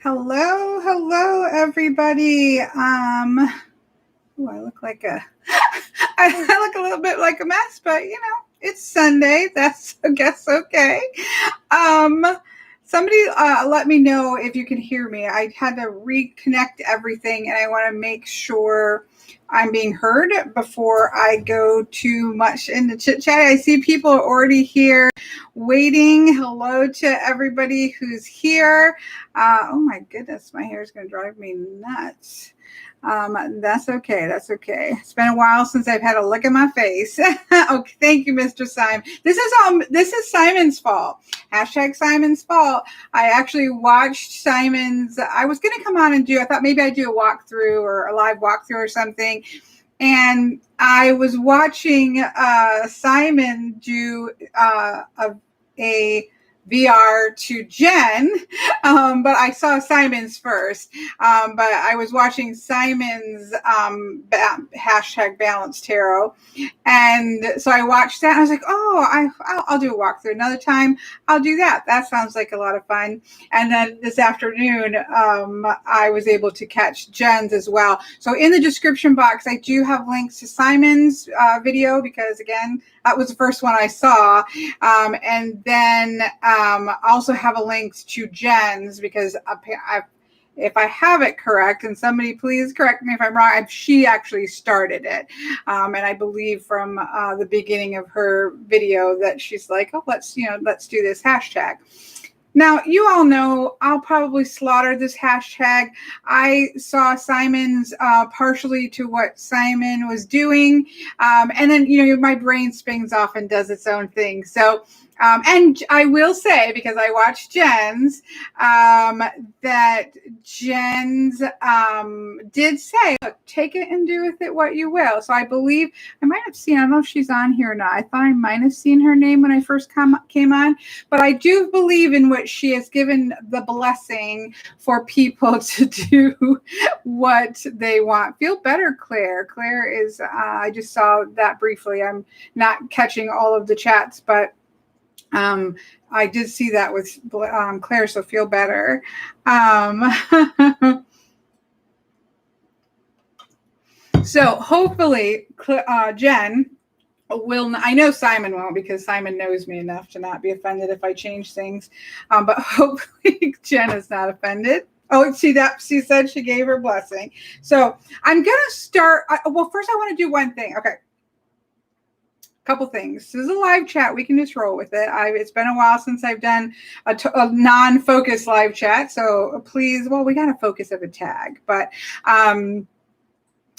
Hello, everybody. I look like I look a little bit like a mess, but it's Sunday. That's, I guess, okay. Somebody let me know if you can hear me. I had to reconnect everything, and I want to make sure I'm being heard before I go too much into chit chat. I see people are already here waiting. Hello to everybody who's here. Oh my goodness, my hair is going to drive me nuts. That's okay. That's okay. It's been a while since I've had a look at my face. Okay, thank you, Mr. Simon. This is Simon's fault. Hashtag Simon's fault. I actually watched Simon's. I was going to come on and I thought maybe I'd do a walkthrough or a live walkthrough or something. And I was watching Simon do a VR to Jen, but I saw Simon's first. But I was watching Simon's hashtag Balance Tarot, and so I watched that. And I was like, "Oh, I'll do a walkthrough another time. I'll do that. That sounds like a lot of fun." And then this afternoon, I was able to catch Jen's as well. So in the description box, I do have links to Simon's video because, again, that was the first one I saw, and then also have a link to Jen's because if I have it correct, and somebody please correct me if I'm wrong, she actually started it, and I believe from the beginning of her video that she's like, "Oh, let's do this hashtag." Now, you all know I'll probably slaughter this hashtag. I saw Simon's partially to what Simon was doing. And then, my brain spins off and does its own thing. So, and I will say, because I watched Jen's, that Jen's did say, "Look, take it and do with it what you will." So I believe I might have seen, I don't know if she's on here or not. I thought I might have seen her name when I first came on, but I do believe in what she has given the blessing for people to do what they want. Feel better, Claire. Claire is, I just saw that briefly. I'm not catching all of the chats, but I did see that with Claire, so feel better. So hopefully, Jen will. I know Simon won't, because Simon knows me enough to not be offended if I change things. But hopefully, Jen is not offended. Oh, she said she gave her blessing. So I'm gonna start. Well, first I want to do one thing. Okay. Couple things. This is a live chat. We can just roll with it. It's been a while since I've done a non-focus live chat. So please, well, we got a focus of a tag, but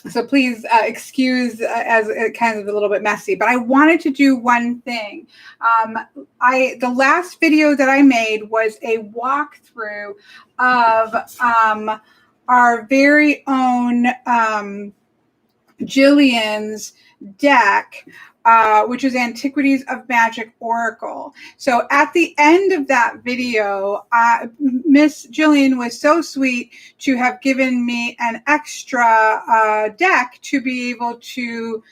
so please excuse as it kind of a little bit messy. But I wanted to do one thing. The last video that I made was a walkthrough of our very own Jillian's deck, which is Antiquities of Magic Oracle. So at the end of that video, Miss Jillian was so sweet to have given me an extra deck to be able to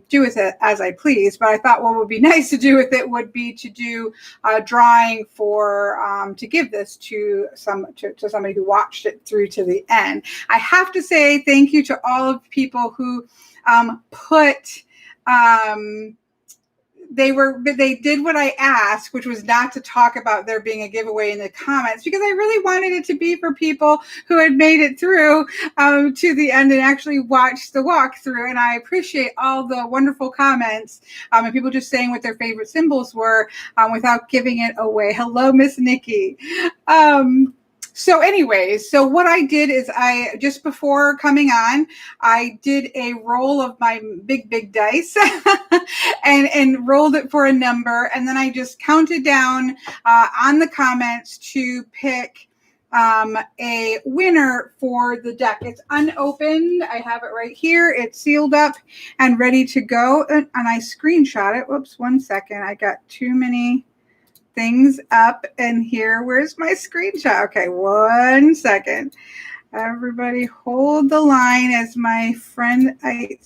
do with it as I please. But I thought what would be nice to do with it would be to do a drawing for to give this to somebody who watched it through to the end. I have to say thank you to all of the people who put they did what I asked, which was not to talk about there being a giveaway in the comments, because I really wanted it to be for people who had made it through to the end and actually watched the walkthrough. And I appreciate all the wonderful comments and people just saying what their favorite symbols were without giving it away. Hello, Miss Nikki. So anyways, so what I did is just before coming on, I did a roll of my big dice and rolled it for a number. And then I just counted down on the comments to pick a winner for the deck. It's unopened. I have it right here. It's sealed up and ready to go. And I screenshot it. Whoops, 1 second. I got too many things up in here. Where's my screenshot? Okay, 1 second. Everybody hold the line, as my friend I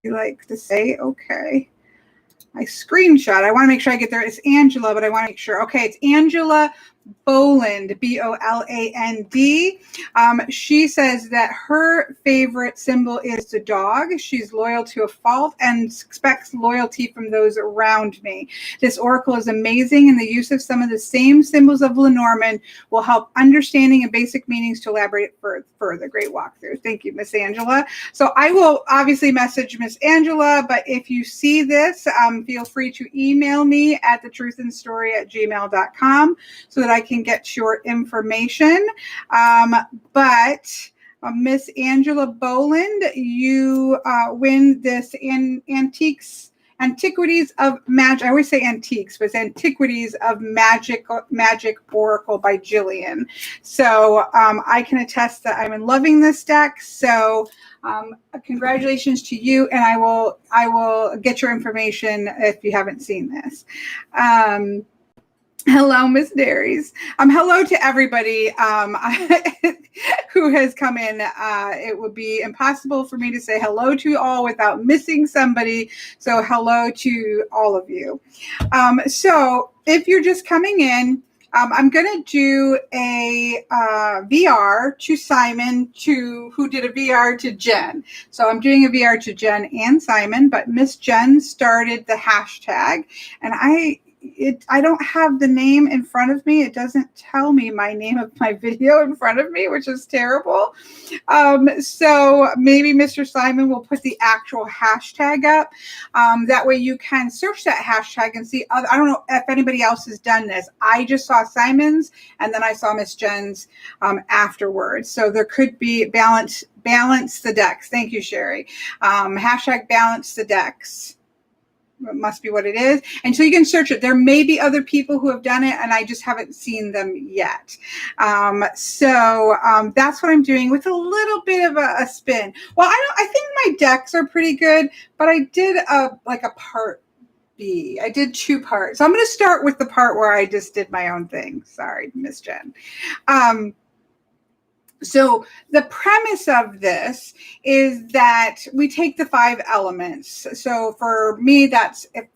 like to say. Okay. I screenshot. I want to make sure I get there. It's Angela, but I want to make sure. Okay, it's Angela Boland, B-O-L-A-N-D. She says that her favorite symbol is the dog. She's loyal to a fault and expects loyalty from those around me. This oracle is amazing, and the use of some of the same symbols of Lenormand will help understanding and basic meanings to elaborate further. Great walkthrough. Thank you, Miss Angela. So I will obviously message Miss Angela, but if you see this, feel free to email me at thetruthandstory@gmail.com so that I can get your information. But Miss Angela Boland, you win this Antiquities of Magic. I always say antiques, but it's Antiquities of Magic Oracle by Jillian. So I can attest that I'm loving this deck. So congratulations to you, and I will get your information if you haven't seen this. Hello, Miss Dairies. Hello to everybody who has come in. It would be impossible for me to say hello to you all without missing somebody. So hello to all of you. So if you're just coming in, I'm going to do a VR to Simon, who did a VR to Jen. So I'm doing a VR to Jen and Simon, but Miss Jen started the hashtag, and I don't have the name in front of me. It doesn't tell me my name of my video in front of me, which is terrible. So maybe Mr. Simon will put the actual hashtag up. That way you can search that hashtag and see other, I don't know if anybody else has done this. I just saw Simon's, and then I saw Miss Jen's afterwards. So there could be balance the decks. Thank you, Sherry. Hashtag balance the decks. It must be what it is. And so you can search it. There may be other people who have done it, and I just haven't seen them yet. So that's what I'm doing with a little bit of a spin. Well, I think my decks are pretty good, but I did a part B. I did 2 parts. So I'm going to start with the part where I just did my own thing. Sorry, Miss Jen. So the premise of this is that we take the 5 elements. So for me,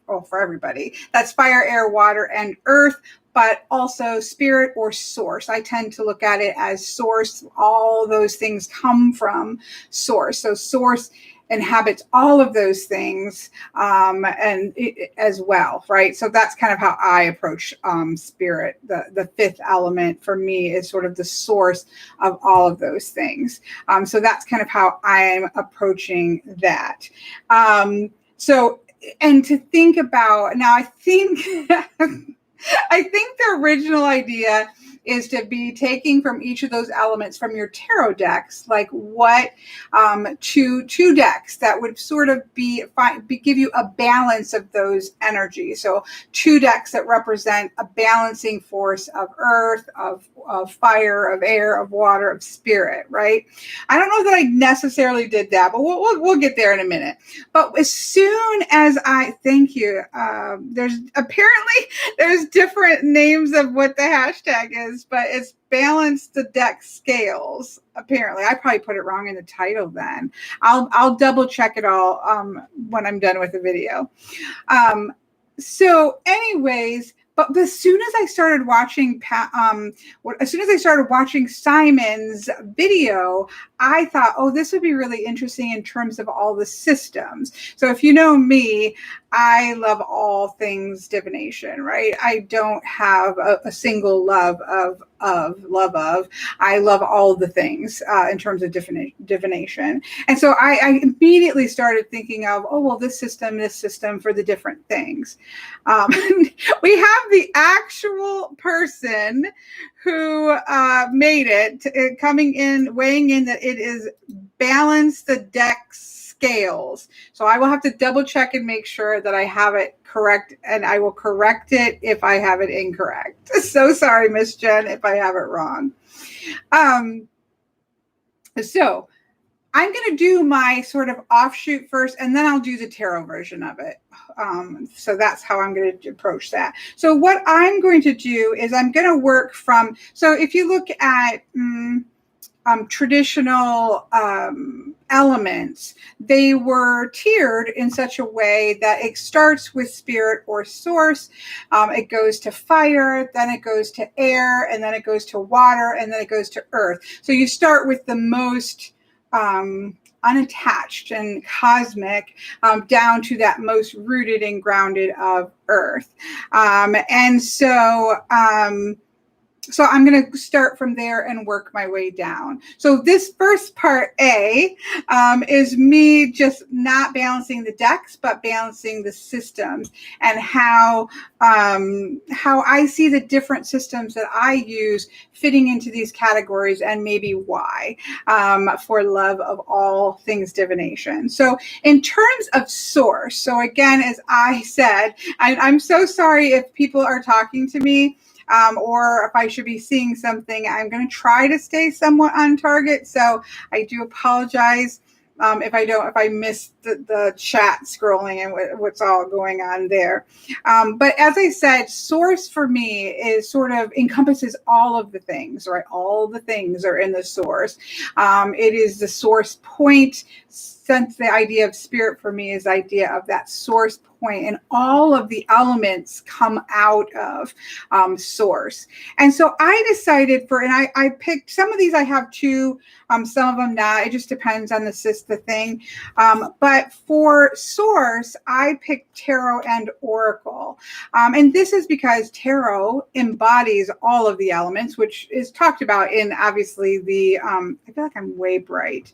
for everybody, that's fire, air, water, and earth, but also spirit or source. I tend to look at it as source. All those things come from source. So source inhabits all of those things as well, right? So that's kind of how I approach spirit. The 5th element for me is sort of the source of all of those things. So that's kind of how I'm approaching that. So, and to think about, now I think, I think the original idea is to be taking from each of those elements from your tarot decks, like what two decks that would sort of give you a balance of those energies. So 2 decks that represent a balancing force of earth, of fire, of air, of water, of spirit, right? I don't know that I necessarily did that, but we'll get there in a minute. But as soon as thank you, there's different names of what the hashtag is, but it's balance the deck scales. Apparently, I probably put it wrong in the title. Then I'll double check it all when I'm done with the video. So, anyways, but as soon as I started watching, Simon's video, I thought, oh, this would be really interesting in terms of all the systems. So if you know me, I love all things divination, right? I don't have a single love of. I love all the things in terms of divination. And so I immediately started thinking of, oh, well, this system for the different things. We have the actual person who made it weighing in that it is balance the deck scales. So I will have to double check and make sure that I have it correct, and I will correct it if I have it incorrect. So sorry, Miss Jen, if I have it wrong. So I'm going to do my sort of offshoot first, and then I'll do the tarot version of it. So that's how I'm going to approach that. So what I'm going to do is I'm going to work from, so if you look at traditional elements, they were tiered in such a way that it starts with spirit or source. It goes to fire, then it goes to air, and then it goes to water, and then it goes to earth. So you start with the most unattached and cosmic, down to that most rooted and grounded of earth. So I'm going to start from there and work my way down. So this first part, A, is me just not balancing the decks, but balancing the systems, and how I see the different systems that I use fitting into these categories, and maybe why, for love of all things divination. So in terms of source, so again, as I said, I'm so sorry if people are talking to me, or if I should be seeing something. I'm going to try to stay somewhat on target. So I do apologize if I miss the chat scrolling and what's all going on there. But as I said, source for me is sort of encompasses all of the things, right? All the things are in the source. It is the source point. Since the idea of spirit for me is the idea of that source point, and all of the elements come out of source. And so I decided I picked some of these. I have two, some of them not. It just depends on the thing. But for source, I picked tarot and oracle. And this is because tarot embodies all of the elements, which is talked about in obviously I feel like I'm way bright.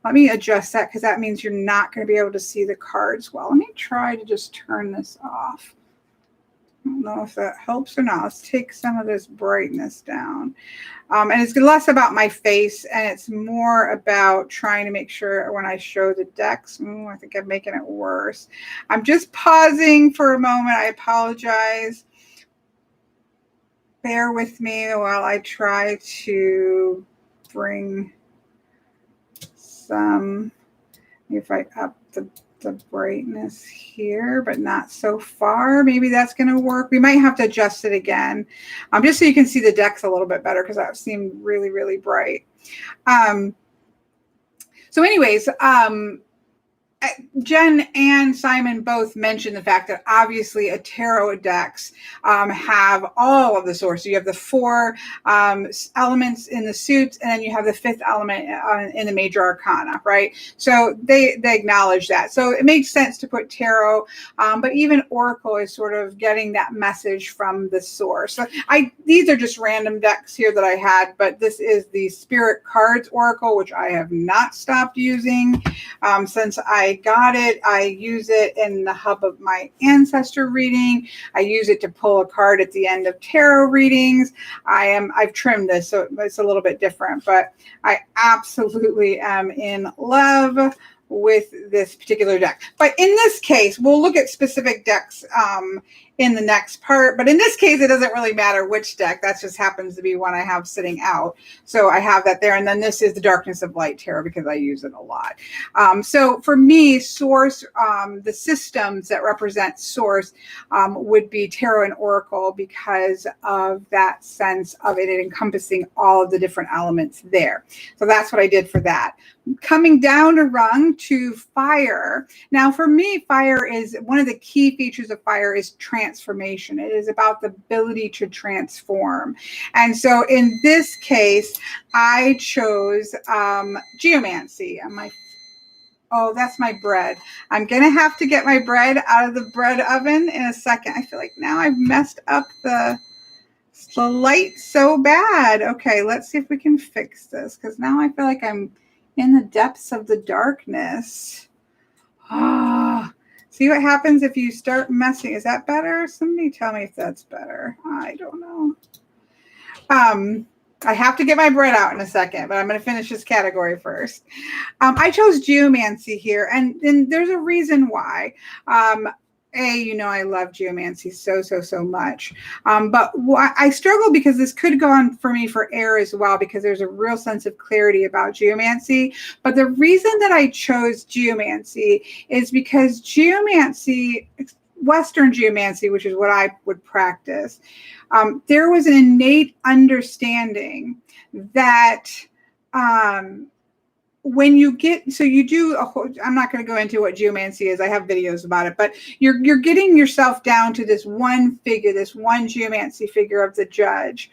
Let me adjust that, because that means you're not going to be able to see the cards well. Let me try to just turn this off. I don't know if that helps or not. Let's take some of this brightness down. And it's less about my face, and it's more about trying to make sure when I show the decks. I think I'm making it worse. I'm just pausing for a moment. I apologize. Bear with me while I try to bring if I up the brightness here, but not so far. Maybe that's going to work. We might have to adjust it again, just so you can see the decks a little bit better, because that seemed really, really bright. So anyways, Jen and Simon both mentioned the fact that obviously a tarot decks have all of the source. So you have the four elements in the suits, and then you have the fifth element in the major arcana, right? So they acknowledge that. So it makes sense to put tarot, but even oracle is sort of getting that message from the source. So these are just random decks here that I had, but this is the Spirit Cards Oracle, which I have not stopped using since I got it. I use it in the hub of my ancestor reading. I use it to pull a card at the end of tarot readings. I've trimmed this, so it's a little bit different, but I absolutely am in love with this particular deck. But in this case, we'll look at specific decks in the next part. But in this case, it doesn't really matter which deck. That just happens to be one I have sitting out. So I have that there. And then this is the Darkness of Light Tarot, because I use it a lot. So for me, source, the systems that represent source would be tarot and oracle, because of that sense of it encompassing all of the different elements there. So that's what I did for that. Coming down a rung to fire. Now, for me, fire is one of the key features of fire is transformation. It is about the ability to transform. And so in this case, I chose geomancy. Oh, that's my bread. I'm going to have to get my bread out of the bread oven in a second. I feel like now I've messed up the light so bad. Okay, let's see if we can fix this, because now I feel like I'm in the depths of the darkness. See what happens if you start messing. Is that better? Somebody tell me if that's better. I don't know. I have to get my bread out in a second, but I'm going to finish this category first. I chose geomancy here, and there's a reason why. I love geomancy so much. But I struggle because this could go on for me for air as well, because there's a real sense of clarity about geomancy. But the reason that I chose geomancy is because geomancy, Western geomancy, which is what I would practice, there was an innate understanding that when you get, so you do a whole, I'm not going to go into what geomancy is. I have videos about it, but you're getting yourself down to this one figure, this one geomancy figure of the judge.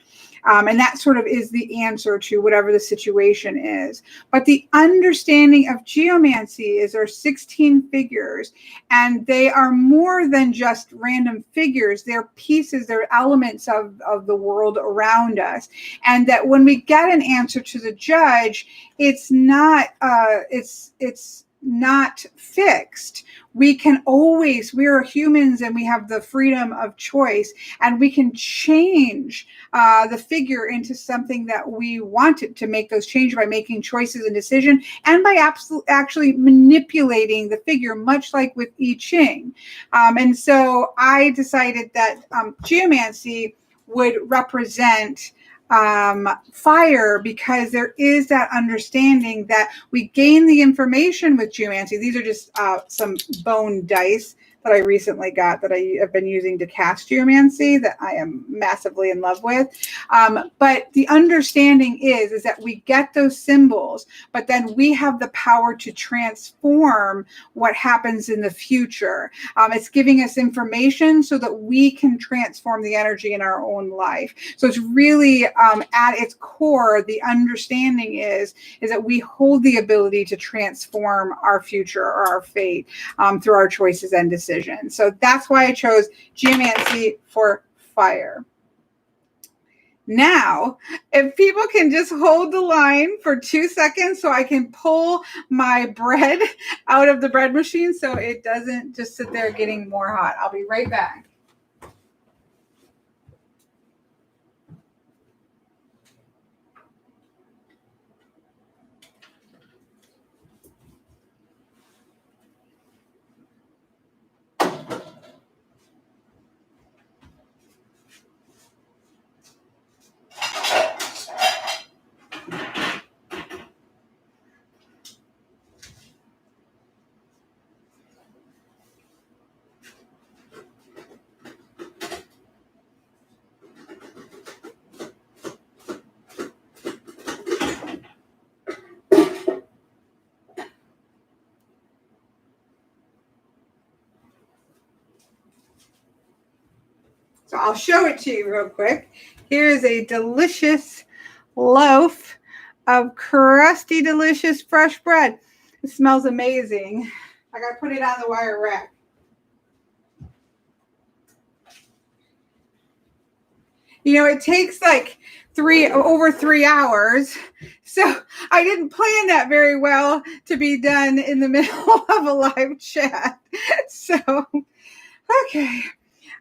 And that sort of is the answer to whatever the situation is. But the understanding of geomancy is there are 16 figures, and they are more than just random figures. They're pieces, they're elements of the world around us. And that when we get an answer to the judge, it's not not fixed. We can always, we're humans and we have the freedom of choice, and we can change the figure into something that we want it to make those changes by making choices and decision, and by actually manipulating the figure, much like with I Ching. And so I decided that geomancy would represent fire, because there is that understanding that we gain the information with geomancy. These are just some bone dice that I recently got that I have been using to cast geomancy that I am massively in love with. But the understanding is that we get those symbols, but then we have the power to transform what happens in the future. It's giving us information so that we can transform the energy in our own life. So it's really at its core, the understanding is that we hold the ability to transform our future or our fate through our choices and decisions. So that's why I chose geomancy for fire. Now, if people can just hold the line for 2 seconds so I can pull my bread out of the bread machine so it doesn't just sit there getting more hot. I'll be right back. So I'll show it to you real quick. Here is a delicious loaf of crusty, delicious fresh bread. It smells amazing. I got to put it on the wire rack. You know, it takes like over 3 hours. So I didn't plan that very well to be done in the middle of a live chat. So, okay.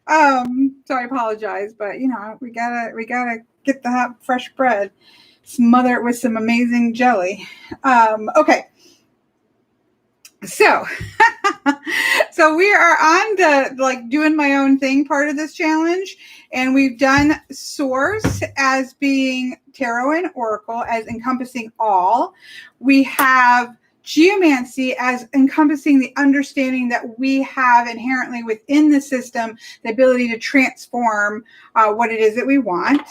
So I apologize, but you know, we gotta get the hot fresh bread, smother it with some amazing jelly. Okay. So, so we are on the like doing my own thing part of this challenge, and we've done source as being tarot and oracle as encompassing all. We have geomancy as encompassing the understanding that we have inherently within the system, the ability to transform what it is that we want.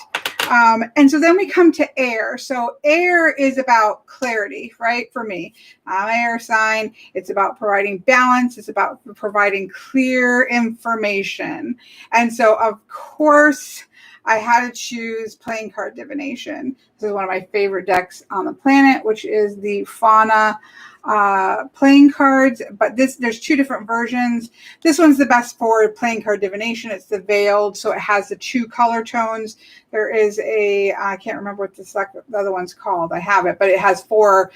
And so then we come to air. So air is about clarity, right? For me, I'm an air sign. It's about providing balance. It's about providing clear information. And so, of course, I had to choose playing card divination. This is one of my favorite decks on the planet, which is the Fauna playing cards. But there's 2 different versions. This one's the best for playing card divination. It's the veiled, so it has the 2 color tones. There is I can't remember what the other one's called. I have it, but it has 4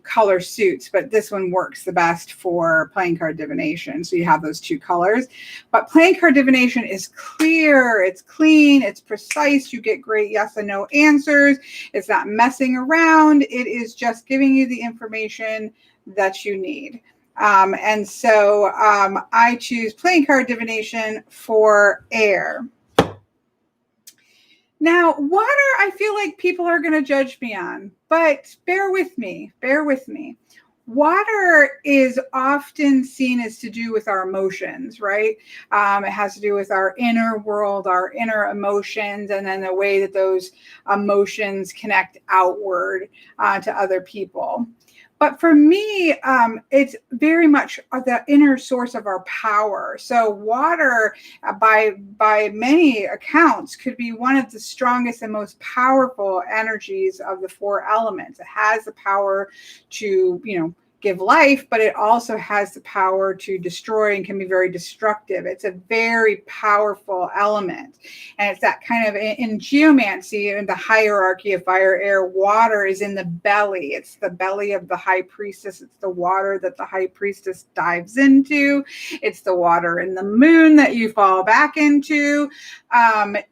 color suits, but this one works the best for playing card divination. So you have those 2 colors, but playing card divination is clear, it's clean, it's precise. You get great yes and no answers. It's not messing around. It is just giving you the information that you need. And so I choose playing card divination for air. Now, water, I feel like people are going to judge me on, but bear with me. water is often seen as to do with our emotions, right? It has to do with our inner world, our inner emotions, and then the way that those emotions connect outward to other people. But for me, it's very much the inner source of our power. So water, by many accounts, could be one of the strongest and most powerful energies of the four elements. It has the power to, give life, but it also has the power to destroy and can be very destructive. It's a very powerful element. And it's that kind of, in geomancy, in the hierarchy of fire, air, water is in the belly. It's the belly of the high priestess. It's the water that the high priestess dives into. It's the water in the moon that you fall back into.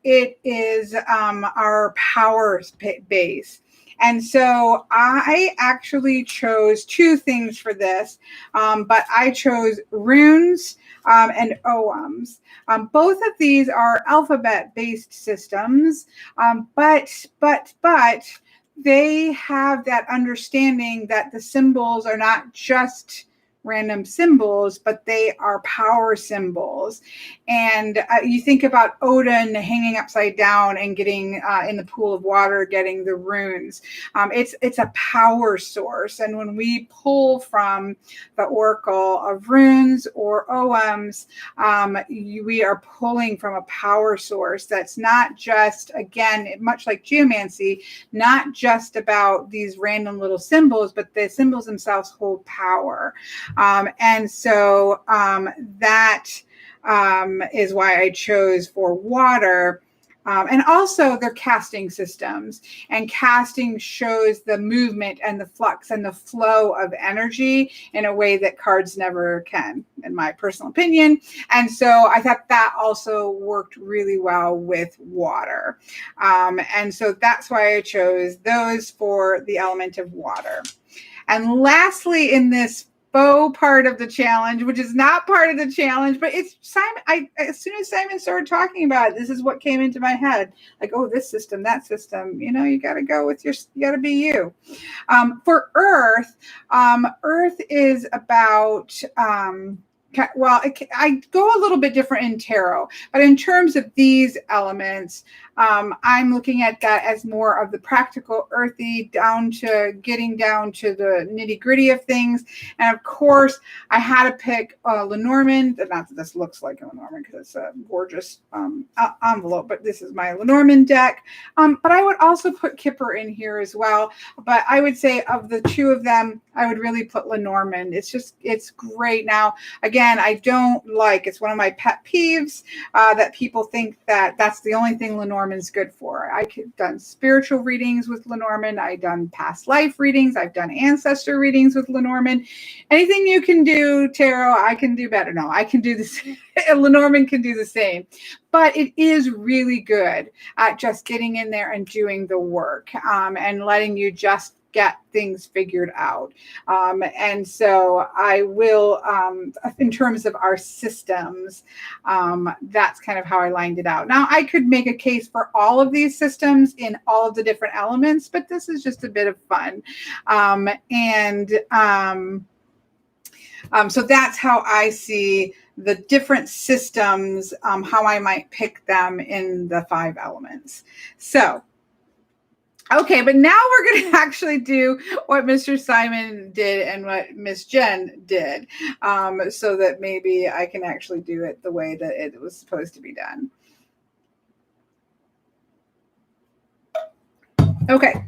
It is our power base. And so I actually chose two things for this, but I chose runes and oghams. Both of these are alphabet-based systems, but they have that understanding that the symbols are not just random symbols, but they are power symbols. And you think about Odin hanging upside down and getting in the pool of water, getting the runes. It's a power source. And when we pull from the oracle of runes or oghams, we are pulling from a power source that's not just, again, much like geomancy, not just about these random little symbols, but the symbols themselves hold power. And so that is why I chose for water. And also they're casting systems, and casting shows the movement and the flux and the flow of energy in a way that cards never can, in my personal opinion. And so I thought that also worked really well with water. And so that's why I chose those for the element of water. And lastly, in this faux part of the challenge, which is not part of the challenge, but it's Simon. As soon as Simon started talking about it, this is what came into my head. Like, oh, this system, that system, you got to go with you got to be you. For Earth, Earth is about, I go a little bit different in tarot, but in terms of these elements, I'm looking at that as more of the practical, earthy, getting down to the nitty gritty of things. And of course, I had to pick Lenormand. Not that this looks like a Lenormand because it's a gorgeous envelope, but this is my Lenormand deck. But I would also put Kipper in here as well. But I would say of the two of them, I would really put Lenormand. It's great. Now, again, it's one of my pet peeves that people think that that's the only thing Lenormand's good for. I've done spiritual readings with Lenormand. I've done past life readings. I've done ancestor readings with Lenormand. Anything you can do, tarot, I can do better. No, I can do the same. Lenormand can do the same. But it is really good at just getting in there and doing the work and letting you just get things figured out. And so I will, in terms of our systems, that's kind of how I lined it out. Now, I could make a case for all of these systems in all of the different elements, but this is just a bit of fun. So that's how I see the different systems, how I might pick them in the 5 elements. So, okay, but now we're going to actually do what Mr. Simon did and what Miss Jen did, so that maybe I can actually do it the way that it was supposed to be done. Okay,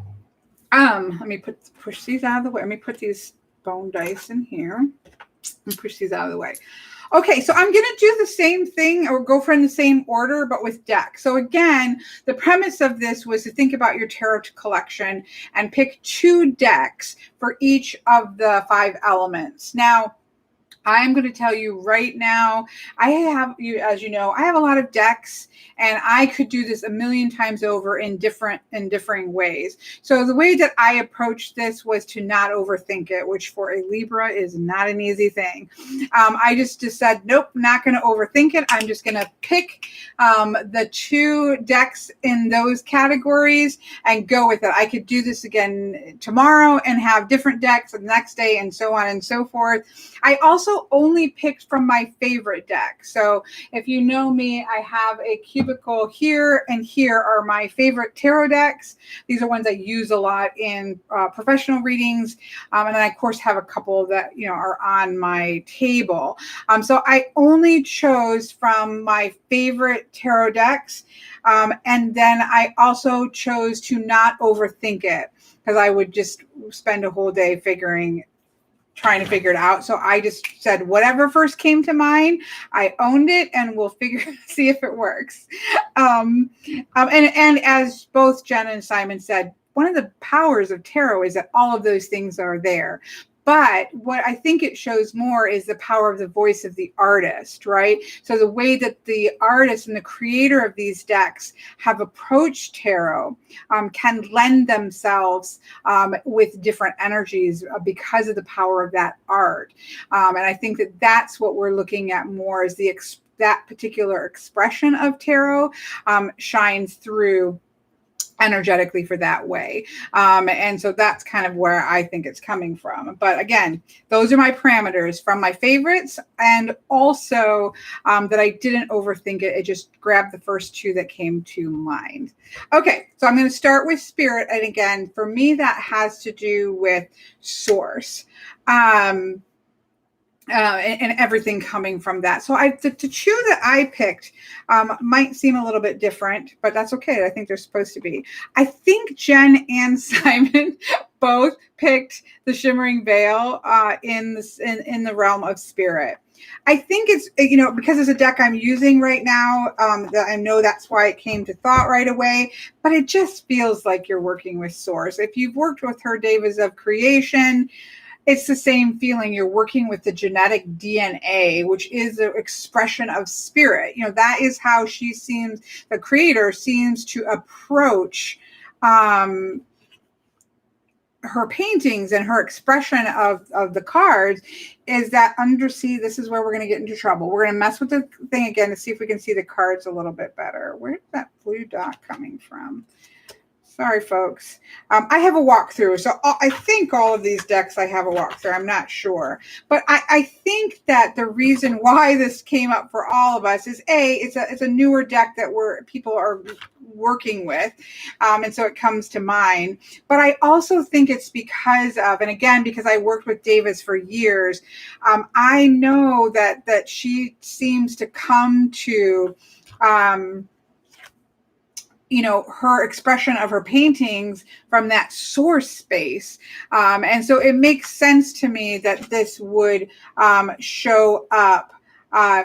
let me push these out of the way. Let me put these bone dice in here and push these out of the way. Okay, so I'm going to do the same thing or go from the same order, but with decks. So again, the premise of this was to think about your tarot collection and pick 2 decks for each of the 5 elements. Now, I'm going to tell you right now, I have you, as you know, I have a lot of decks, and I could do this a million times over in differing ways. So the way that I approached this was to not overthink it, which for a Libra is not an easy thing. I just said, nope, not going to overthink it. I'm just going to pick the 2 decks in those categories and go with it. I could do this again tomorrow and have different decks the next day, and so on and so forth. I also only picked from my favorite deck. So if you know me, I have a cubicle here, and here are my favorite tarot decks. These are ones I use a lot in professional readings. And then I, of course, have a couple that, are on my table. So I only chose from my favorite tarot decks. And then I also chose to not overthink it, because I would just spend a whole day trying to figure it out. So I just said, whatever first came to mind, I owned it, and we'll see if it works. And as both Jen and Simon said, one of the powers of tarot is that all of those things are there. But what I think it shows more is the power of the voice of the artist, right? So the way that the artist and the creator of these decks have approached tarot can lend themselves with different energies because of the power of that art. And I think that that's what we're looking at more, is that particular expression of tarot shines through energetically for that way. And so that's kind of where I think it's coming from. But again, those are my parameters from my favorites, and also that I didn't overthink it. It just grabbed the first 2 that came to mind. Okay, so I'm going to start with spirit. And again, for me, that has to do with source. And everything coming from that. So the 2 that I picked might seem a little bit different, but that's okay. I think they're supposed to be. I think Jen and Simon both picked the Shimmering Veil in the realm of spirit. I think it's, because it's a deck I'm using right now, that I know that's why it came to thought right away, but it just feels like you're working with source. If you've worked with her Devas of Creation, it's the same feeling. You're working with the genetic DNA, which is the expression of spirit. That is how the creator seems to approach her paintings, and her expression of the cards is that undersea. This is where we're going to get into trouble. We're going to mess with the thing again to see if we can see the cards a little bit better. Where's that blue dot coming from? Sorry, folks. I have a walkthrough. So I think all of these decks I have a walkthrough. I'm not sure. But I think that the reason why this came up for all of us is, it's a newer deck that people are working with. And so it comes to mind. But I also think it's because of, and again, because I worked with Davis for years, I know that she seems to come to her expression of her paintings from that source space. And so it makes sense to me that this would show up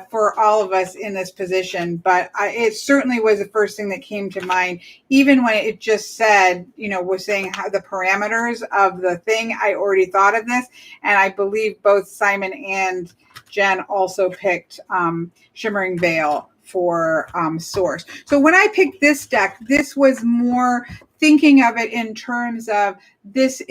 for all of us in this position. But it certainly was the first thing that came to mind, even when it just said, was saying how the parameters of the thing. I already thought of this, and I believe both Simon and Jen also picked Shimmering Veil for source. So when I picked this deck, this was more thinking of it in terms of this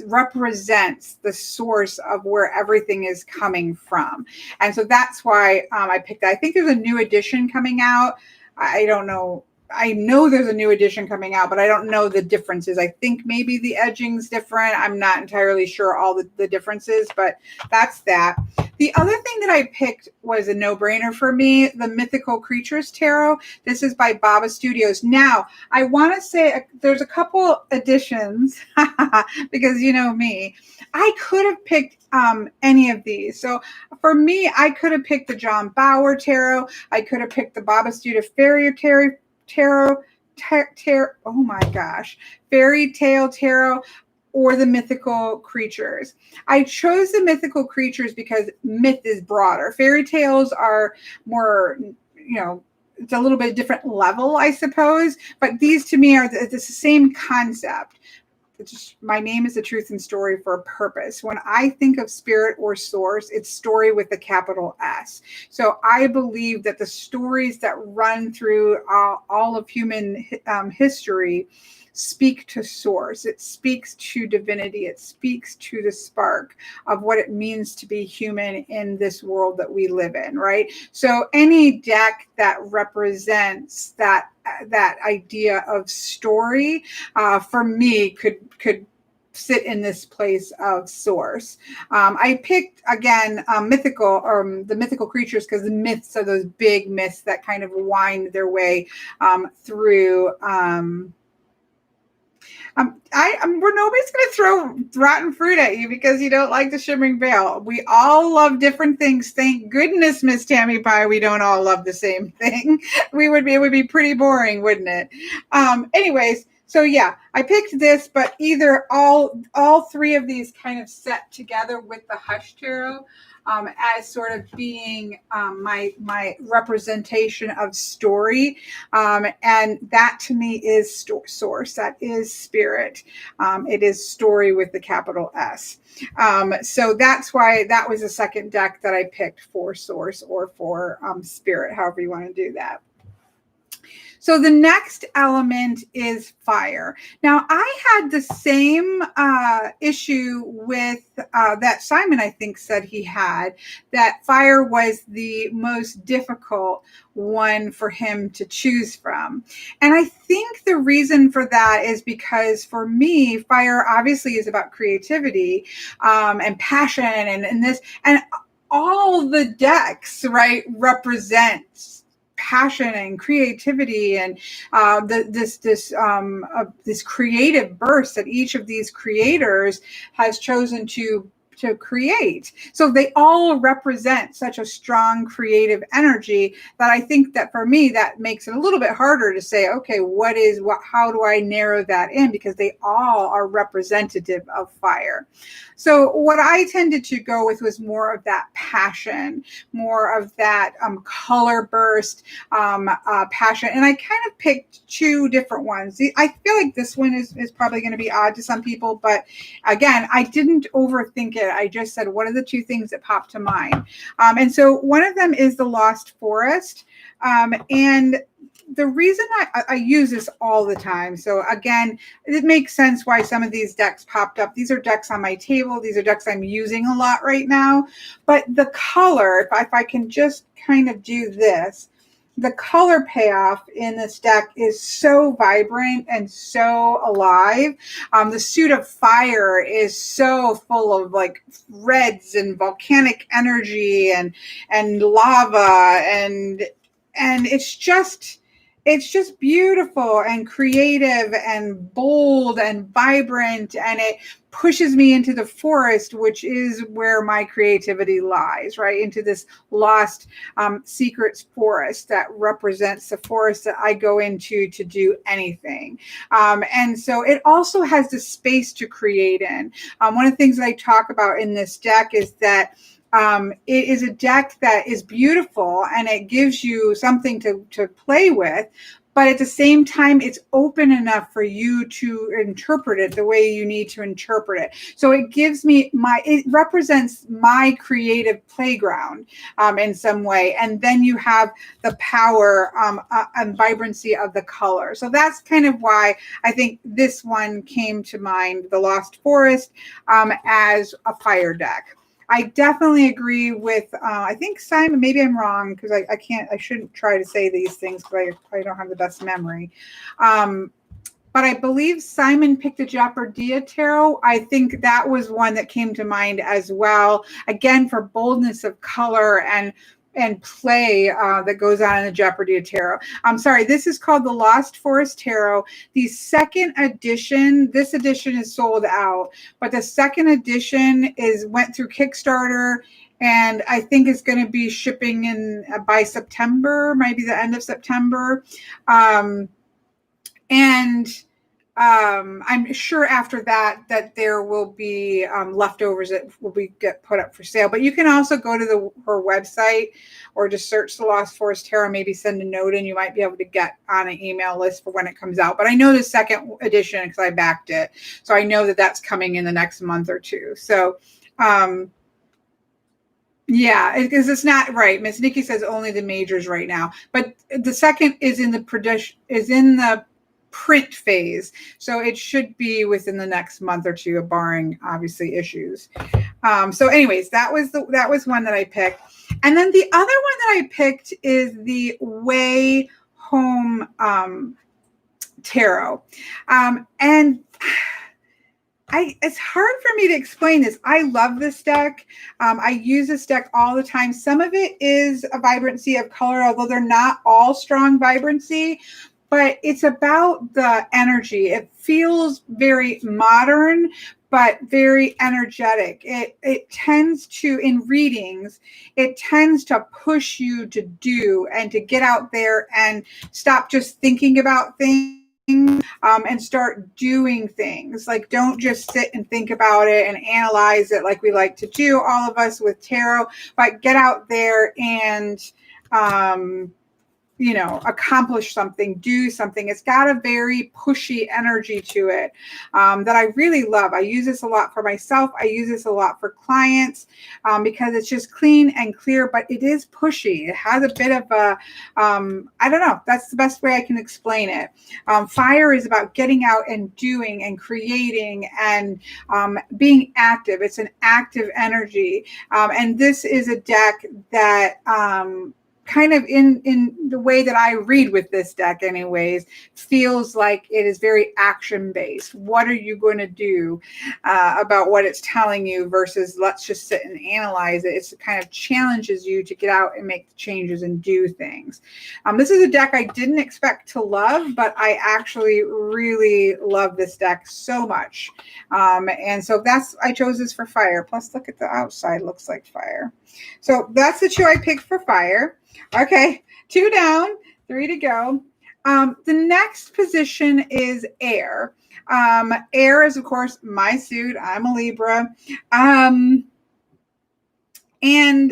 represents the source of where everything is coming from. And so that's why I picked that. I think there's a new edition coming out. I don't know. I know there's a new edition coming out, but I don't know the differences. I think maybe the edging's different. I'm not entirely sure all the differences, but that's that. The other thing that I picked was a no-brainer for me, the Mythical Creatures Tarot. This is by Baba Studios. Now, I want to say there's a couple editions, because you know me. I could have picked any of these. So for me, I could have picked the John Bauer Tarot. I could have picked the Baba Studio Fairy Tarot, oh my gosh, Fairy Tale Tarot, or the Mythical Creatures. I chose the Mythical Creatures because myth is broader. Fairy tales are more, it's a little bit different level, I suppose. But these to me it's the same concept. my name is the truth and story for a purpose. When I think of spirit or source, it's story with a capital S. So I believe that the stories that run through all of human history speak to source. It speaks to divinity. It speaks to the spark of what it means to be human in this world that we live in, right? So any deck that represents that idea of story, for me, could sit in this place of source. I picked again mythical, or the mythical creatures, because the myths are those big myths that kind of wind their way through. Nobody's going to throw rotten fruit at you because you don't like the Shimmering Veil. We all love different things. Thank goodness, Miss Tammy Pie, we don't all love the same thing. It would be pretty boring, wouldn't it? Anyways, so yeah, I picked this, but either all three of these kind of set together with the Hush Tarot as sort of being my representation of story. And that to me is source. That is spirit. It is story with the capital S. So that's why that was the second deck that I picked for source or for spirit, however you want to do that. So the next element is fire. Now, I had the same issue with that Simon, I think, said he had, that fire was the most difficult one for him to choose from. And I think the reason for that is because for me, fire obviously is about creativity and passion and this, and all the decks, right, represent passion and creativity and this creative burst that each of these creators has chosen to create. So they all represent such a strong creative energy that I think that for me, that makes it a little bit harder to say, okay, how do I narrow that in? Because they all are representative of fire. So what I tended to go with was more of that passion, more of that color burst, passion. And I kind of picked two different ones. I feel like this one is probably going to be odd to some people, but again, I didn't overthink it. I just said, what are the two things that popped to mind? And so one of them is the Lost Forest. And the reason I use this all the time, so again, it makes sense why some of these decks popped up. These are decks on my table. These are decks I'm using a lot right now. But the color, if I can just kind of do this, the color payoff in this deck is so vibrant and so alive. The Suit of Fire is so full of like reds and volcanic energy and lava and it's just beautiful and creative and bold and vibrant, and it pushes me into the forest, which is where my creativity lies, right? Into this lost secret forest that represents the forest that I go into to do anything. And so it also has the space to create in. One of the things that I talk about in this deck is that it is a deck that is beautiful and it gives you something to play with, but at the same time, it's open enough for you to interpret it the way you need to interpret it. So it gives me it represents my creative playground in some way. And then you have the power and vibrancy of the color. So that's kind of why I think this one came to mind, the Lost Forest, as a fire deck. I definitely agree with, I think Simon, maybe I'm wrong because I shouldn't try to say these things because I don't have the best memory. But I believe Simon picked the Jeopardy Tarot. I think that was one that came to mind as well. Again, for boldness of color and play that goes on in the Jeopardy Tarot. I'm sorry, this is called the Lost Forest Tarot. The second edition, this edition is sold out, but the second edition went through Kickstarter, and I think it's going to be shipping in by September, maybe the end of September. And I'm sure after that there will be leftovers that will get put up for sale. But you can also go to her website or just search the Lost Forest Tarot, maybe send a note, and you might be able to get on an email list for when it comes out. But I know the second edition, because I backed it, so I know that that's coming in the next month or two. So yeah, because it's not right. Miss Nikki says only the majors right now, but the second is in the print phase, so it should be within the next month or two, barring obviously issues. So, anyways, that was one that I picked, and then the other one that I picked is the Way Home Tarot, and it's hard for me to explain this. I love this deck. I use this deck all the time. Some of it is a vibrancy of color, although they're not all strong vibrancy, but it's about the energy. It feels very modern, but very energetic. It tends to, in readings, it tends to push you to do and to get out there and stop just thinking about things. And start doing things. Like, don't just sit and think about it and analyze it like we like to do, all of us with tarot, but get out there and accomplish something, do something. It's got a very pushy energy to it that I really love. I use this a lot for myself. I use this a lot for clients because it's just clean and clear, but it is pushy. It has a bit of a, I don't know, that's the best way I can explain it. Fire is about getting out and doing and creating and being active. It's an active energy. And this is a deck that, kind of in the way that I read with this deck anyways, feels like it is very action based. What are you going to do about what it's telling you versus let's just sit and analyze it. It kind of challenges you to get out and make the changes and do things. This is a deck I didn't expect to love, but I actually really love this deck so much. And so I chose this for fire. Plus look at the outside, looks like fire. So that's the two I picked for fire. Okay, 2 down, 3 to go. The next position is air. Air is, of course, my suit. I'm a Libra. And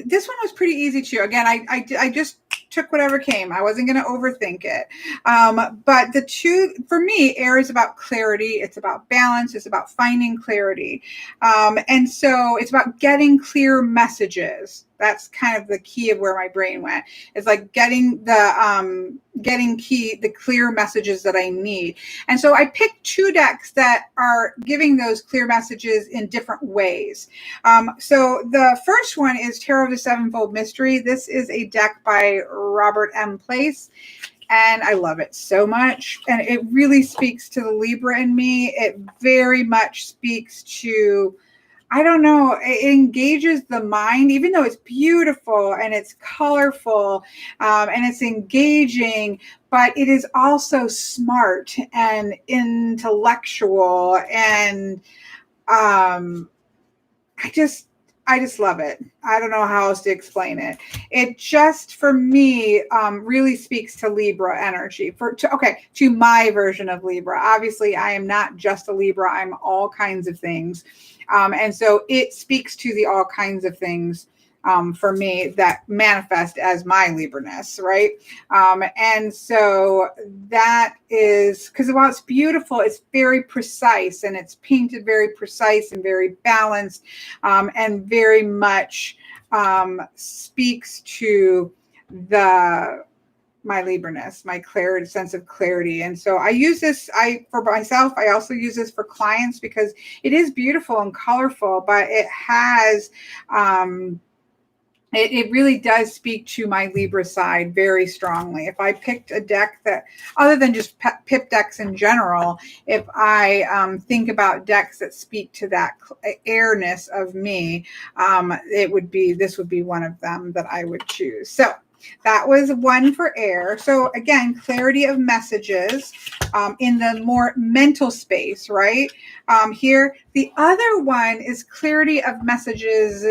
this one was pretty easy too. Again, I just took whatever came. I wasn't going to overthink it. But the two, for me, air is about clarity. It's about balance. It's about finding clarity. And so it's about getting clear messages. That's kind of the key of where my brain went. It's like getting the clear messages that I need. And so I picked 2 decks that are giving those clear messages in different ways. So the first one is Tarot of the Sevenfold Mystery. This is a deck by Robert M. Place. And I love it so much. And it really speaks to the Libra in me. It very much speaks to, I don't know, it engages the mind, even though it's beautiful and it's colorful and it's engaging, but it is also smart and intellectual. And I just love it. I don't know how else to explain it. It just, for me, really speaks to Libra energy. To my version of Libra. Obviously, I am not just a Libra. I'm all kinds of things. And so it speaks to the all kinds of things for me that manifest as my Libra-ness, right? And so that is, because while it's beautiful, it's very precise and it's painted very precise and very balanced and very much speaks to my Libra-ness, my clarity, sense of clarity. And so I use this, for myself, I also use this for clients because it is beautiful and colorful, but it has, it really does speak to my Libra side very strongly. If I picked a deck that, other than just pip decks in general, if I think about decks that speak to that airness of me, this would be one of them that I would choose. So that was one for air. So again, clarity of messages in the more mental space, right? Here, the other one is clarity of messages.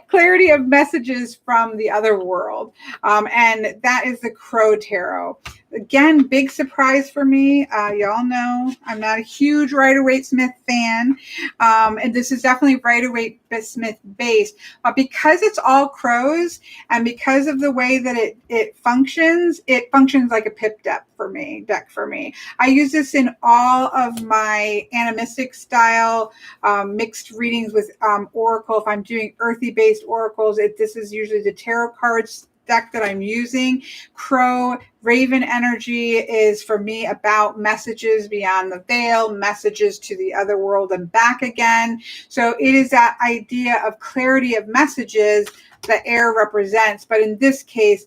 clarity of messages from the other world. And that is the Crow Tarot. Again, big surprise for me. Y'all know I'm not a huge Rider-Waite-Smith fan. And this is definitely Rider-Waite-Smith based. But because it's all crows and because of the way that it functions like a pip deck for me. I use this in all of my animistic style mixed readings with Oracle. If I'm doing earthy based oracles, this is usually the tarot cards deck that I'm using. Crow Raven energy is for me about messages beyond the veil, messages to the other world and back again. So it is that idea of clarity of messages that air represents. But in this case,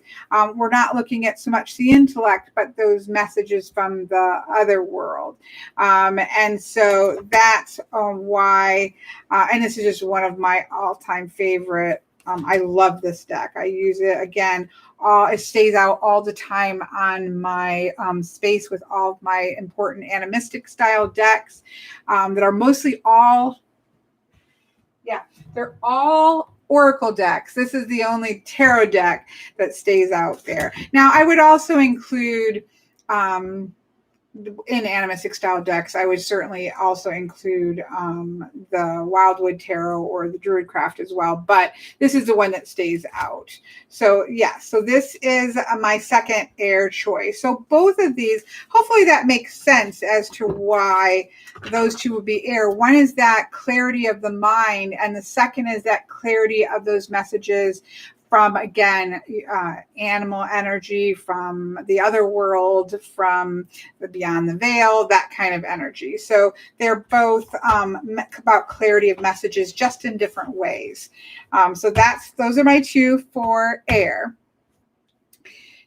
we're not looking at so much the intellect, but those messages from the other world. And so that's why, and this is just one of my all-time favorite. I love this deck. I use it again. It stays out all the time on my space with all of my important animistic style decks that are mostly they're all Oracle decks. This is the only tarot deck that stays out there. Now, I would also include in animistic style decks, I would certainly also include the Wildwood Tarot or the Druidcraft as well, but this is the one that stays out. So yeah, so this is my second air choice. So both of these, hopefully that makes sense as to why those two would be air. One is that clarity of the mind, and the second is that clarity of those messages from, again, animal energy, from the other world, from the beyond the veil, that kind of energy. So they're both about clarity of messages, just in different ways. So those are my two for air.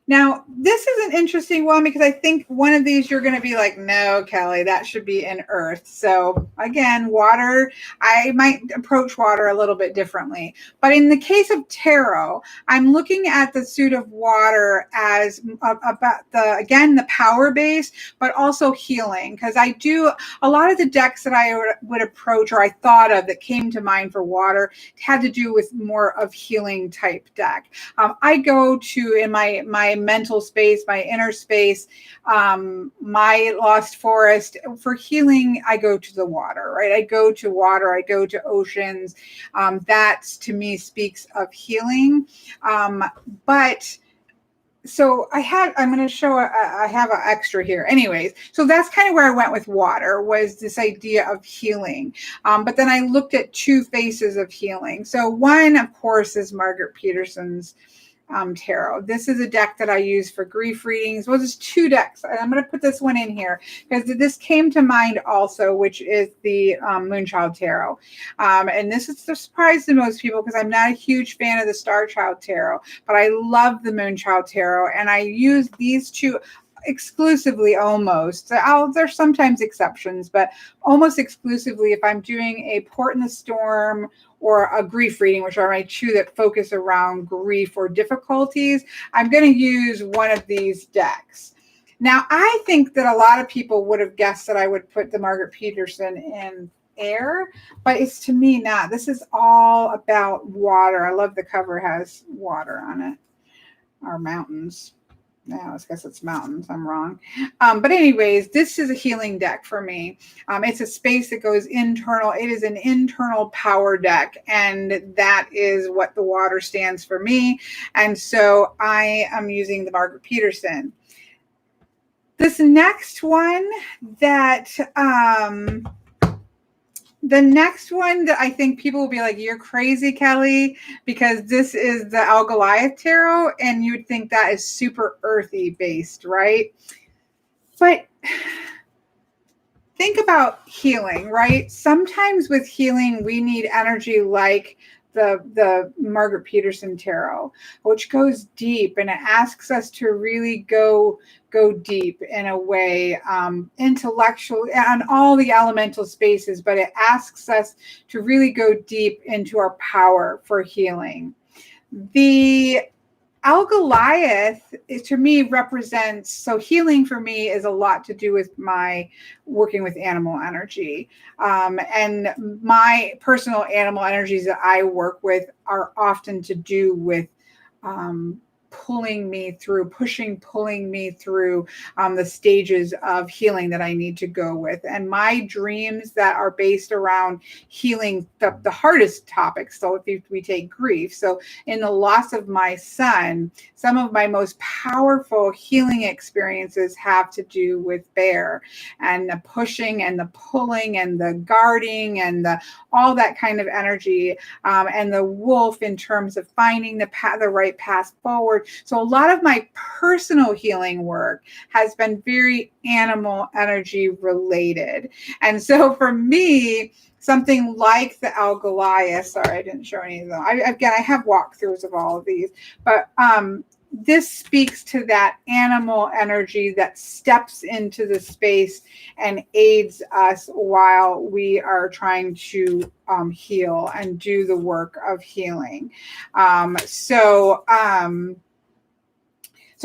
Now, this is an interesting one because I think one of these you're going to be like, no, Kelly, that should be in earth. So again, water, I might approach water a little bit differently. But in the case of tarot, I'm looking at the suit of water as about the power base, but also healing. Because I do a lot of the decks that I would approach or I thought of that came to mind for water had to do with more of healing type deck. I go to, in my mental space, my inner space, my lost forest. For healing, I go to the water, right? I go to water, I go to oceans. That to me speaks of healing. But so I'm going to show, I have an extra here. Anyways, so that's kind of where I went with water, was this idea of healing. But then I looked at two faces of healing. So one, of course, is Margaret Peterson's tarot. This is a deck that I use for grief readings. Well, there's two decks. I'm going to put this one in here because this came to mind also, which is the Moonchild Tarot. And this is a surprise to most people because I'm not a huge fan of the Star Child Tarot, but I love the Moonchild Tarot, and I use these two exclusively almost. There's sometimes exceptions, but almost exclusively if I'm doing a port in the storm or a grief reading, which are my two that focus around grief or difficulties, I'm going to use one of these decks. Now, I think that a lot of people would have guessed that I would put the Margaret Peterson in air, but it's to me not. This is all about water. I love the cover has water on it, or mountains. No, I guess it's mountains. I'm wrong. But anyways, this is a healing deck for me. It's a space that goes internal. It is an internal power deck, and that is what the water stands for me. And so I am using the Margaret Peterson. This next one that I think people will be like, you're crazy, Kelly, because this is the Goliath Tarot, and you'd think that is super earthy based, right? But think about healing, right? Sometimes with healing, we need energy like the Margaret Peterson Tarot, which goes deep, and it asks us to really go deep in a way, intellectually on all the elemental spaces, but it asks us to really go deep into our power for healing. The Goliath to me represents, so healing for me is a lot to do with my working with animal energy. And my personal animal energies that I work with are often to do with pulling me through, pulling me through the stages of healing that I need to go with. And my dreams that are based around healing the hardest topics. So if we take grief, so in the loss of my son, some of my most powerful healing experiences have to do with bear and the pushing and the pulling and the guarding and all that kind of energy, and the wolf in terms of finding the right path forward. So a lot of my personal healing work has been very animal energy related. And so for me, something like the Goliath, sorry, I didn't show any of them. I have walkthroughs of all of these, but this speaks to that animal energy that steps into the space and aids us while we are trying to heal and do the work of healing. So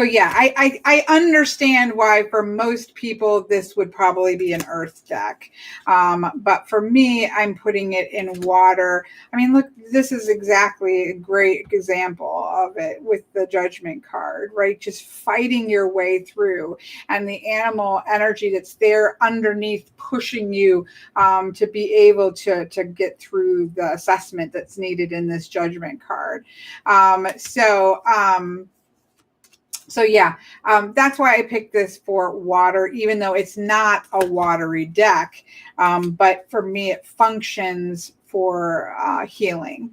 yeah, I understand why for most people this would probably be an earth deck. But for me, I'm putting it in water. I mean, look, this is exactly a great example of it with the Judgment card, right? Just fighting your way through, and the animal energy that's there underneath pushing you to be able to get through the assessment that's needed in this Judgment card. So yeah, that's why I picked this for water, even though it's not a watery deck. But for me, it functions for healing.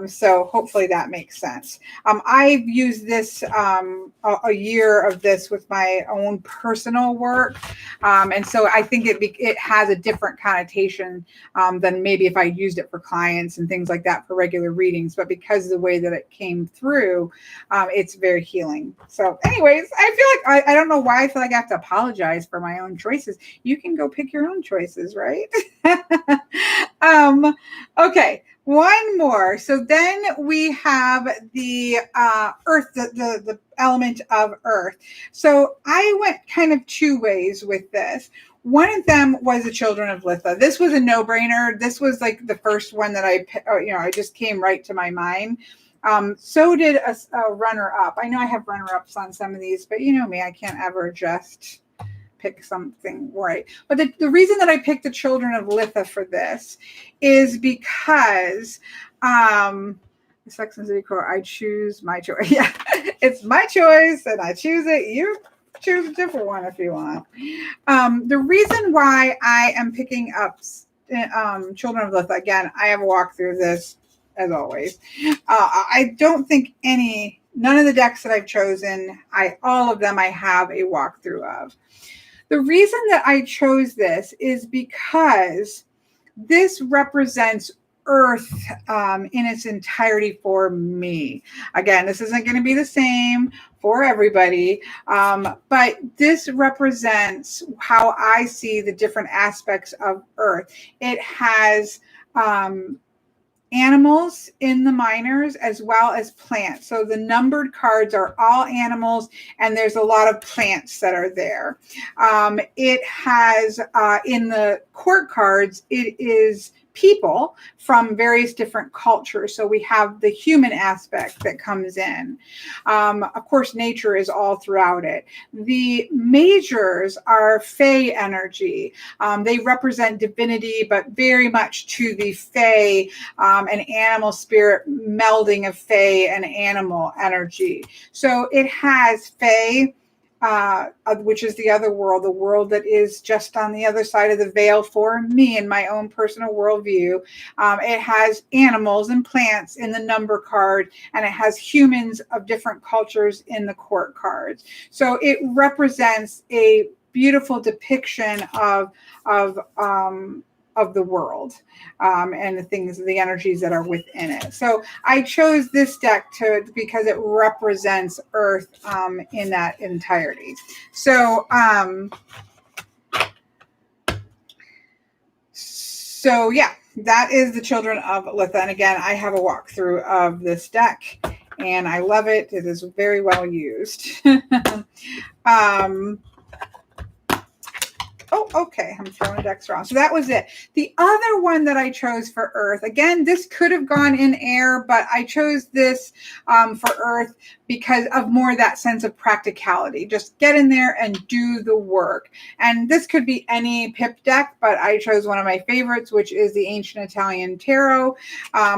So hopefully that makes sense. I've used this, a year of this with my own personal work. And so I think it has a different connotation than maybe if I used it for clients and things like that for regular readings. But because of the way that it came through, it's very healing. So anyways, I feel like I don't know why I feel like I have to apologize for my own choices. You can go pick your own choices, right? Okay, one more. So then we have the earth, the element of earth. So I went kind of two ways with this. One of them was the Children of Litha. This was a no-brainer. This was like the first one that I just came right to my mind. So did a runner-up. I know I have runner-ups on some of these, but you know me, I can't ever just pick something right. But the reason that I picked the Children of Litha for this is because Sex and City Core, I choose my choice. Yeah, it's my choice and I choose it. You choose a different one if you want. The reason why I am picking up Children of Litha, again, I have a walkthrough of this as always. I don't think none of the decks that I've chosen, all of them I have a walkthrough of. The reason that I chose this is because this represents Earth in its entirety for me. Again, this isn't going to be the same for everybody, but this represents how I see the different aspects of Earth. It has animals in the minors as well as plants. So the numbered cards are all animals, and there's a lot of plants that are there. It has in the court cards, it is people from various different cultures. So we have the human aspect that comes in. Of course, nature is all throughout it. The majors are Fae energy. They represent divinity, but very much to the Fae, an animal spirit melding of Fae and animal energy. So it has Fae, which is the other world, the world that is just on the other side of the veil for me in my own personal worldview. It has animals and plants in the number card, and it has humans of different cultures in the court cards. So it represents a beautiful depiction of the world and the things, the energies that are within it. So I chose this deck because it represents Earth in that entirety. So yeah, that is the Children of Litha. And again, I have a walkthrough of this deck and I love it. It is very well used. Oh, okay. I'm throwing decks around. So that was it. The other one that I chose for Earth, again, this could have gone in air, but I chose this for Earth because of more that sense of practicality. Just get in there and do the work. And this could be any pip deck, but I chose one of my favorites, which is the Ancient Italian Tarot,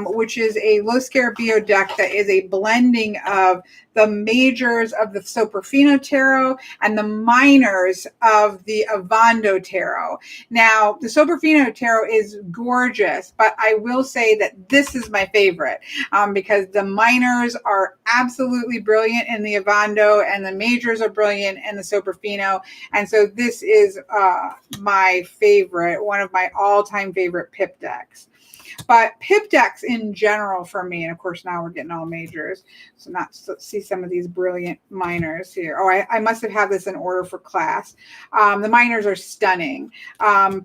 which is a Lo Scarabeo deck that is a blending of the majors of the Soprafino Tarot and the minors of the Avando Tarot. Now, the Soprafino Tarot is gorgeous, but I will say that this is my favorite because the minors are absolutely brilliant in the Avando and the majors are brilliant in the Soprafino. And so this is my favorite, one of my all-time favorite pip decks. But pip decks in general for me, and of course now we're getting all majors, so let's see some of these brilliant minors here. Oh, I must have had this in order for class. The minors are stunning.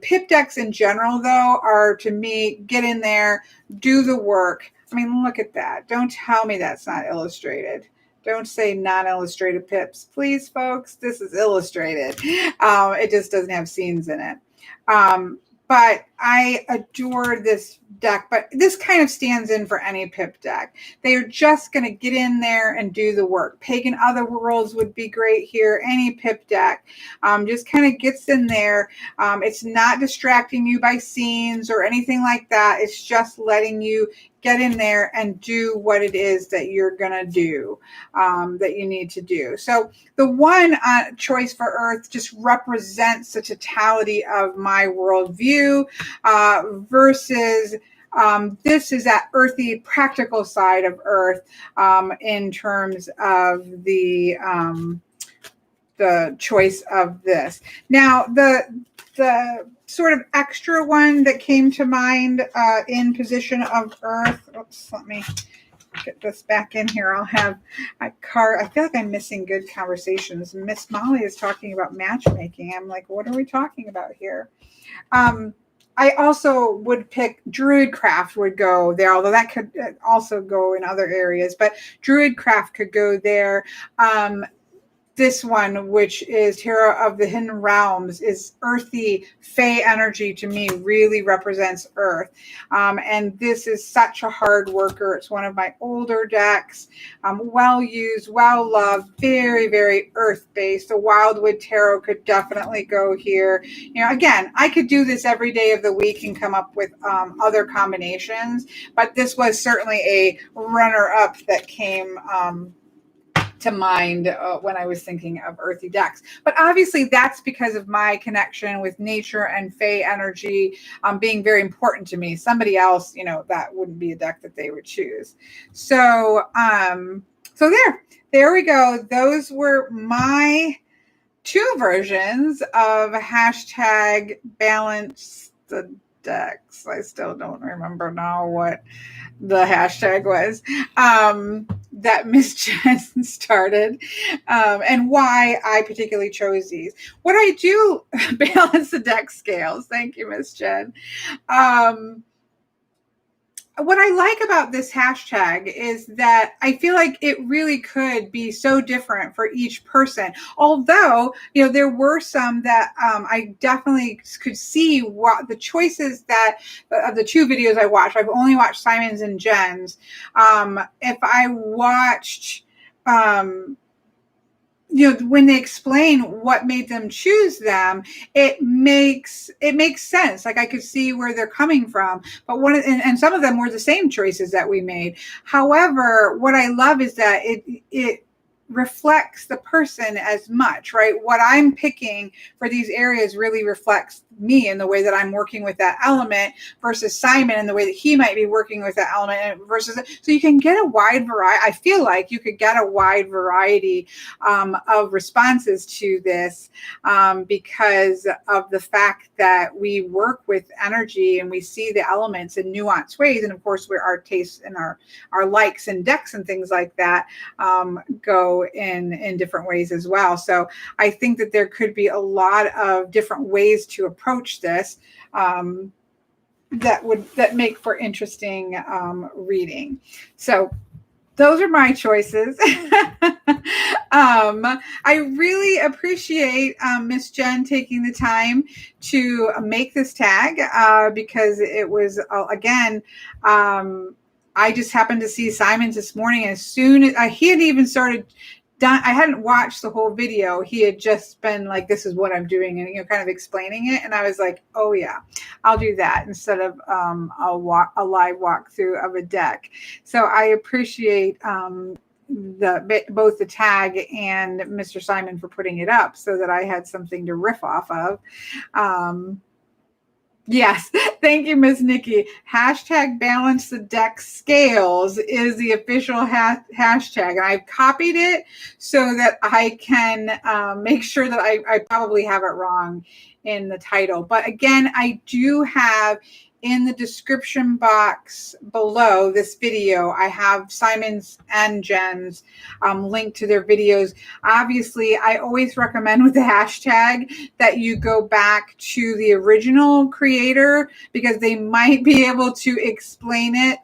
Pip decks in general, though, are, to me, get in there, do the work. I mean, look at that. Don't tell me that's not illustrated. Don't say non-illustrated pips. Please, folks, this is illustrated. It just doesn't have scenes in it. But I adore this deck, but this kind of stands in for any pip deck. They are just going to get in there and do the work. Pagan Otherworlds would be great here. Any pip deck just kind of gets in there. It's not distracting you by scenes or anything like that. It's just letting you get in there and do what it is that you're going to do, that you need to do. So the one choice for Earth just represents the totality of my worldview versus this is that earthy, practical side of Earth in terms of the choice of this. Now, the sort of extra one that came to mind in position of Earth. Oops, let me get this back in here. I'll have a card. I feel like I'm missing good conversations. Miss Molly is talking about matchmaking. I'm like, what are we talking about here? I also would pick Druidcraft would go there, although that could also go in other areas, but Druidcraft could go there. This one, which is Tarot of the Hidden Realms, is earthy, fey energy to me, really represents Earth. And this is such a hard worker. It's one of my older decks, well used, well loved, very, very earth-based. The Wildwood Tarot could definitely go here. You know, again, I could do this every day of the week and come up with other combinations, but this was certainly a runner-up that came to mind when I was thinking of earthy decks. But obviously that's because of my connection with nature and fey energy being very important to me. Somebody else, you know, that wouldn't be a deck that they would choose. So, so there we go. Those were my two versions of hashtag balance the decks. I still don't remember now what the hashtag was that Miss Jen started and why I particularly chose these. What I do balance the deck scales. Thank you, Miss Jen. What I like about this hashtag is that I feel like it really could be so different for each person. Although, you know, there were some that I definitely could see what the choices that of the two videos I watched. I've only watched Simon's and Jen's. If I watched, you know, when they explain what made them choose them, it makes sense. Like I could see where they're coming from. But and some of them were the same choices that we made. However, what I love is that it reflects the person as much, right? What I'm picking for these areas really reflects me in the way that I'm working with that element versus Simon in the way that he might be working with that element versus, so you can get a wide variety. I feel like you could get a wide variety of responses to this because of the fact that we work with energy and we see the elements in nuanced ways. And of course, where our tastes and our likes and decks and things like that go in different ways as well. So I think that there could be a lot of different ways to approach this that make for interesting reading. So those are my choices. I really appreciate Miss Jen taking the time to make this tag because it was, again, I just happened to see Simon's this morning. As soon as he had even started done, I hadn't watched the whole video. He had just been like, this is what I'm doing, and kind of explaining it. And I was like, oh yeah, I'll do that instead of a live walkthrough of a deck. So I appreciate both the tag and Mr. Simon for putting it up so that I had something to riff off of. Yes, thank you, Miss Nikki. Hashtag balance the deck scales is the official hashtag. And I've copied it so that I can make sure that I probably have it wrong in the title. But again, I do have in the description box below this video, I have Simon's and Jen's link to their videos. Obviously, I always recommend with the hashtag that you go back to the original creator because they might be able to explain it.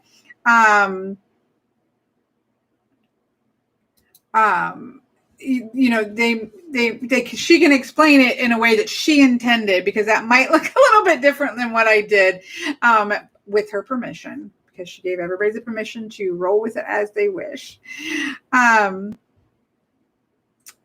She can explain it in a way that she intended, because that might look a little bit different than what I did, with her permission, because she gave everybody the permission to roll with it as they wish.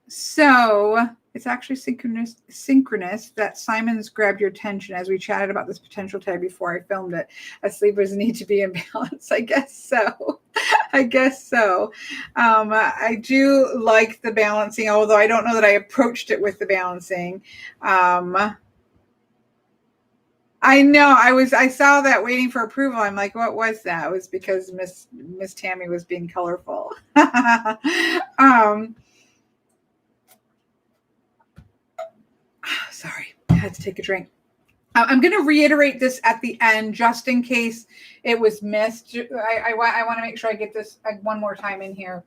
So it's actually synchronous that Simon's grabbed your attention as we chatted about this potential tag before I filmed it. As sleepers need to be in balance. I guess so. I do like the balancing, although I don't know that I approached it with the balancing. I know I saw that waiting for approval. I'm like, what was that? It was because Miss Tammy was being colorful. Sorry, I had to take a drink. I'm going to reiterate this at the end just in case it was missed. I want to make sure I get this one more time in here.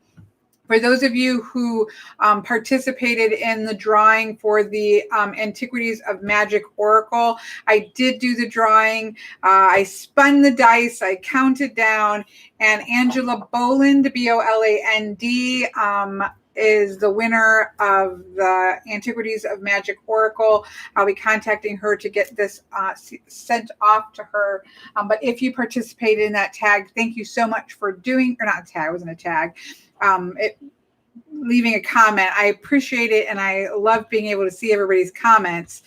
For those of you who participated in the drawing for the Antiquities of Magic Oracle, I did do the drawing. I spun the dice. I counted down. And Angela Boland, Boland, is the winner of the Antiquities of Magic Oracle. I'll be contacting her to get this sent off to her. But if you participated in that tag, thank you so much for doing, or not a tag, it wasn't a tag. Leaving a comment. I appreciate it, and I love being able to see everybody's comments.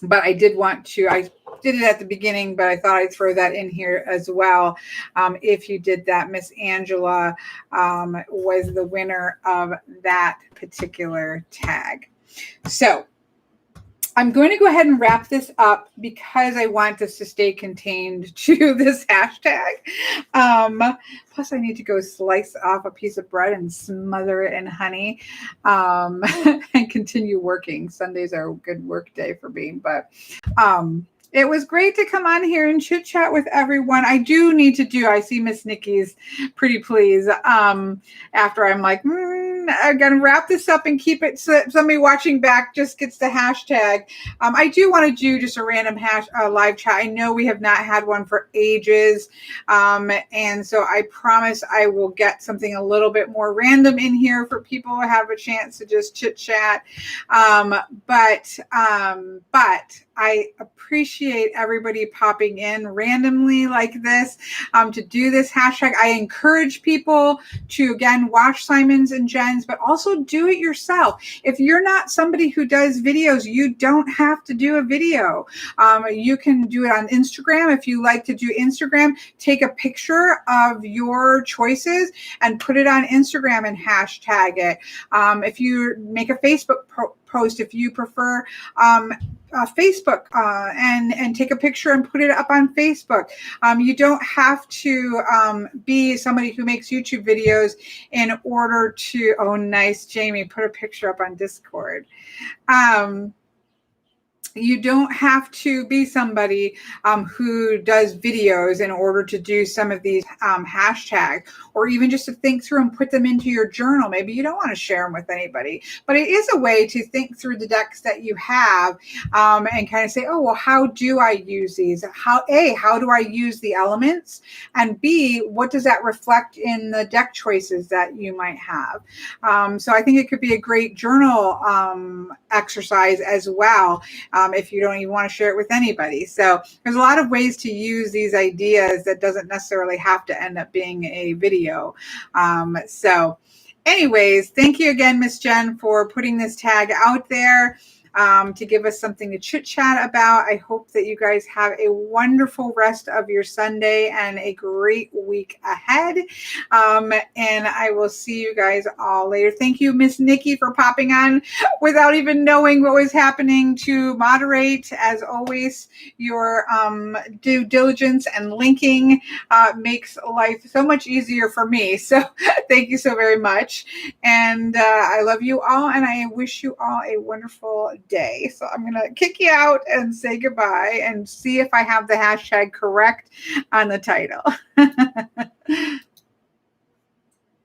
But I did want to, I did it at the beginning, but I thought I'd throw that in here as well. If you did that, Miss Angela was the winner of that particular tag. So I'm going to go ahead and wrap this up because I want this to stay contained to this hashtag. Plus, I need to go slice off a piece of bread and smother it in honey and continue working. Sundays are a good work day for me, but it was great to come on here and chit chat with everyone. I do need to do, I see Miss Nikki's pretty please. After I'm like, I'm going to wrap this up and keep it so somebody watching back just gets the hashtag. I do want to do just a random live chat. I know we have not had one for ages. And so I promise I will get something a little bit more random in here for people to have a chance to just chit chat. But I appreciate everybody popping in randomly like this to do this hashtag. I encourage people to, again, watch Simon's and Jen's, but also do it yourself. If you're not somebody who does videos, you don't have to do a video. You can do it on Instagram. If you like to do Instagram, take a picture of your choices and put it on Instagram and hashtag it. If you make a Facebook post, if you prefer Facebook, and take a picture and put it up on Facebook. You don't have to be somebody who makes YouTube videos in order to, oh, nice, Jamie, put a picture up on Discord. you don't have to be somebody who does videos in order to do some of these hashtags, or even just to think through and put them into your journal. Maybe you don't want to share them with anybody, but it is a way to think through the decks that you have and kind of say, oh, well, how do I use these? How do I use the elements? And B, what does that reflect in the deck choices that you might have? So I think it could be a great journal exercise as well. If you don't even want to share it with anybody. So there's a lot of ways to use these ideas that doesn't necessarily have to end up being a video. So anyways, thank you again, Miss Jen, for putting this tag out there. To give us something to chit chat about. I hope that you guys have a wonderful rest of your Sunday and a great week ahead. And I will see you guys all later. Thank you, Miss Nikki, for popping on without even knowing what was happening to moderate. As always, your due diligence and linking makes life so much easier for me. So thank you so very much. And I love you all, and I wish you all a wonderful day. So I'm going to kick you out and say goodbye and see if I have the hashtag correct on the title.